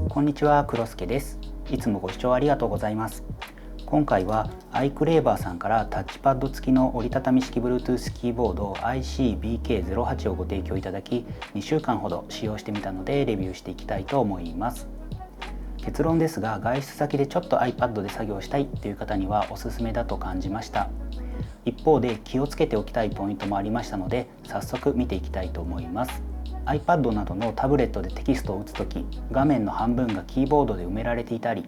こんにちは、黒助です。いつもご視聴ありがとうございます。今回はアイクレーバーさんからタッチパッド付きの折りたたみ式 Bluetooth キーボード IC-BK08 をご提供いただき、2週間ほど使用してみたのでレビューしていきたいと思います。結論ですが、外出先でちょっと iPad で作業したいという方にはおすすめだと感じました。一方で気をつけておきたいポイントもありましたので、早速見ていきたいと思います。iPad などのタブレットでテキストを打つとき、画面の半分がキーボードで埋められていたり、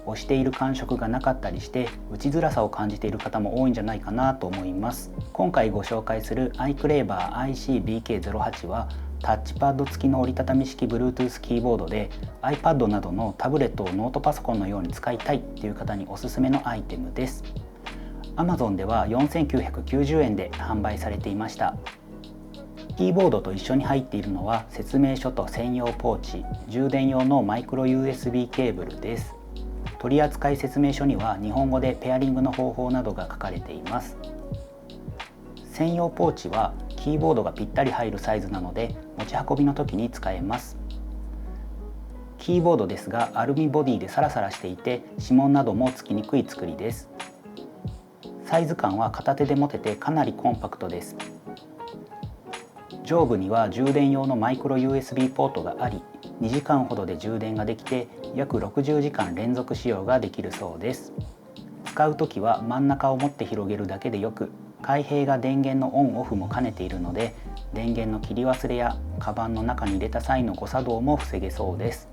押している感触がなかったりして打ちづらさを感じている方も多いんじゃないかなと思います。今回ご紹介するアイクレーバー IC-BK08 はタッチパッド付きの折りたたみ式 Bluetooth キーボードで iPad などのタブレットをノートパソコンのように使いたいという方におすすめのアイテムです。 Amazon では4990円で販売されていました。キーボードと一緒に入っているのは説明書と専用ポーチ、充電用のマイクロ USB ケーブルです。取扱説明書には日本語でペアリングの方法などが書かれています。専用ポーチはキーボードがぴったり入るサイズなので持ち運びの時に使えます。キーボードですがアルミボディでサラサラしていて指紋などもつきにくい作りです。サイズ感は片手で持ててかなりコンパクトです。上部には充電用のマイクロ USB ポートがあり、2時間ほどで充電ができて約60時間連続使用ができるそうです。使うときは真ん中を持って広げるだけでよく、開閉が電源のオンオフも兼ねているので、電源の切り忘れやカバンの中に入れた際の誤作動も防げそうです。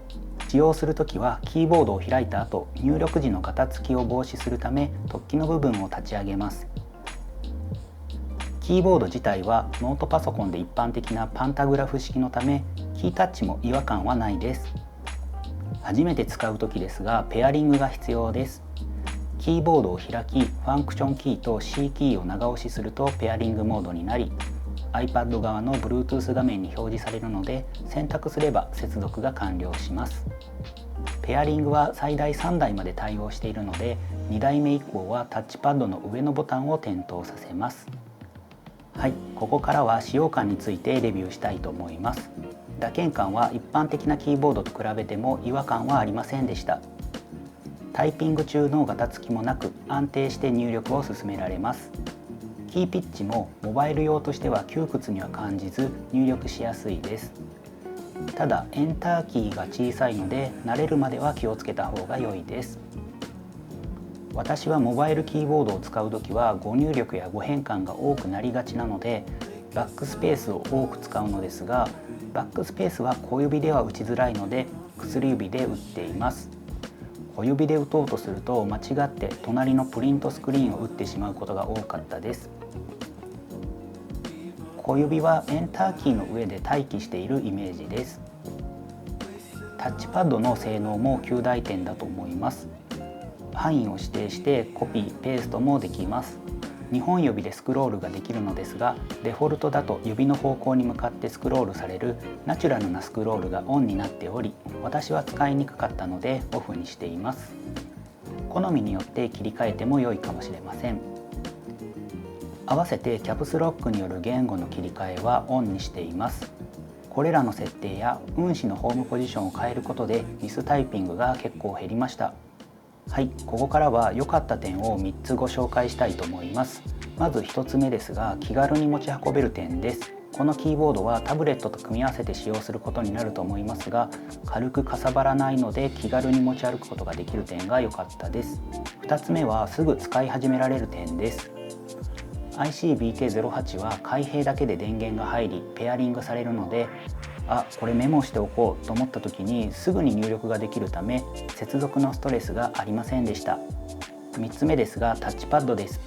使用するときはキーボードを開いた後、入力時のガタつきを防止するため突起の部分を立ち上げます。キーボード自体はノートパソコンで一般的なパンタグラフ式のため、キータッチも違和感はないです。初めて使う時ですがペアリングが必要です。キーボードを開き、ファンクションキーと C キーを長押しするとペアリングモードになり、 iPad 側の Bluetooth 画面に表示されるので選択すれば接続が完了します。ペアリングは最大3台まで対応しているので、2台目以降はタッチパッドの上のボタンを点灯させます。はい、ここからは使用感についてレビューしたいと思います。打鍵感は一般的なキーボードと比べても違和感はありませんでした。タイピング中のガタつきもなく安定して入力を進められます。キーピッチもモバイル用としては窮屈には感じず入力しやすいです。ただエンターキーが小さいので慣れるまでは気をつけた方が良いです。私はモバイルキーボードを使うときは誤入力や誤変換が多くなりがちなのでバックスペースを多く使うのですが、バックスペースは小指では打ちづらいので薬指で打っています。小指で打とうとすると間違って隣のプリントスクリーンを打ってしまうことが多かったです。小指はエンターキーの上で待機しているイメージです。タッチパッドの性能も及第点だと思います。範囲を指定してコピー・ペーストもできます。2本指でスクロールができるのですが、デフォルトだと指の方向に向かってスクロールされるナチュラルなスクロールがオンになっており、私は使いにくかったのでオフにしています。好みによって切り替えても良いかもしれません。合わせてキャプスロックによる言語の切り替えはオンにしています。これらの設定や運指のホームポジションを変えることでミスタイピングが結構減りました。はい、ここからは良かった点を3つご紹介したいと思います。まず1つ目ですが、気軽に持ち運べる点です。このキーボードはタブレットと組み合わせて使用することになると思いますが、軽くかさばらないので気軽に持ち歩くことができる点が良かったです。2つ目はすぐ使い始められる点です。IC-BK08 は開閉だけで電源が入りペアリングされるので、これメモしておこうと思った時にすぐに入力ができるため接続のストレスがありませんでした。3つ目ですが、タッチパッドです。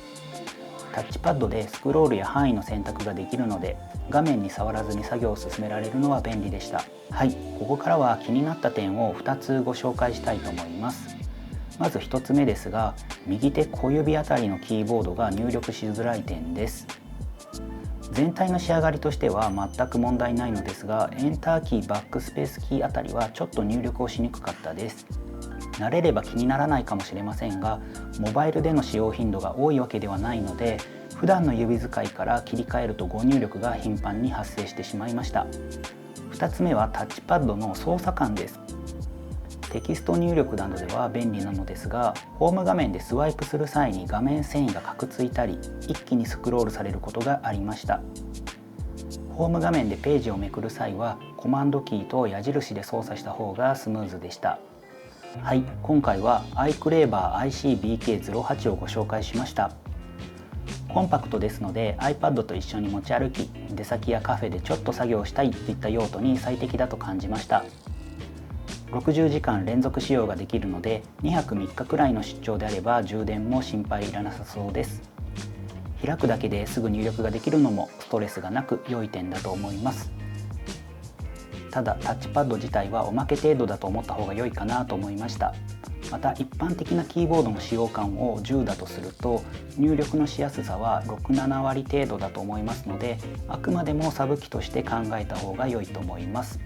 タッチパッドでスクロールや範囲の選択ができるので画面に触らずに作業を進められるのは便利でした。はい、ここからは気になった点を2つご紹介したいと思います。まず1つ目ですが、右手小指あたりのキーボードが入力しづらい点です。全体の仕上がりとしては全く問題ないのですが、エンターキー、バックスペースキーあたりはちょっと入力をしにくかったです。慣れれば気にならないかもしれませんが、モバイルでの使用頻度が多いわけではないので、普段の指使いから切り替えると誤入力が頻繁に発生してしまいました。2つ目はタッチパッドの操作感です。テキスト入力などでは便利なのですが、ホーム画面でスワイプする際に画面遷移がカクついたり、一気にスクロールされることがありました。ホーム画面でページをめくる際はコマンドキーと矢印で操作した方がスムーズでした。はい、今回は iClever IC-BK08 をご紹介しました。コンパクトですので iPad と一緒に持ち歩き、出先やカフェでちょっと作業したいといった用途に最適だと感じました。60時間連続使用ができるので、2泊3日くらいの出張であれば充電も心配いらなさそうです。開くだけですぐ入力ができるのもストレスがなく良い点だと思います。ただタッチパッド自体はおまけ程度だと思った方が良いかなと思いました。また一般的なキーボードの使用感を10だとすると、入力のしやすさは6、7割程度だと思いますので、あくまでもサブ機として考えた方が良いと思います。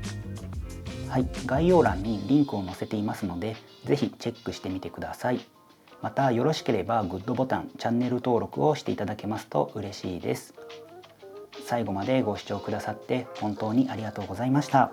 はい、概要欄にリンクを載せていますので、ぜひチェックしてみてください。またよろしければグッドボタン、チャンネル登録をしていただけますと嬉しいです。最後までご視聴くださって本当にありがとうございました。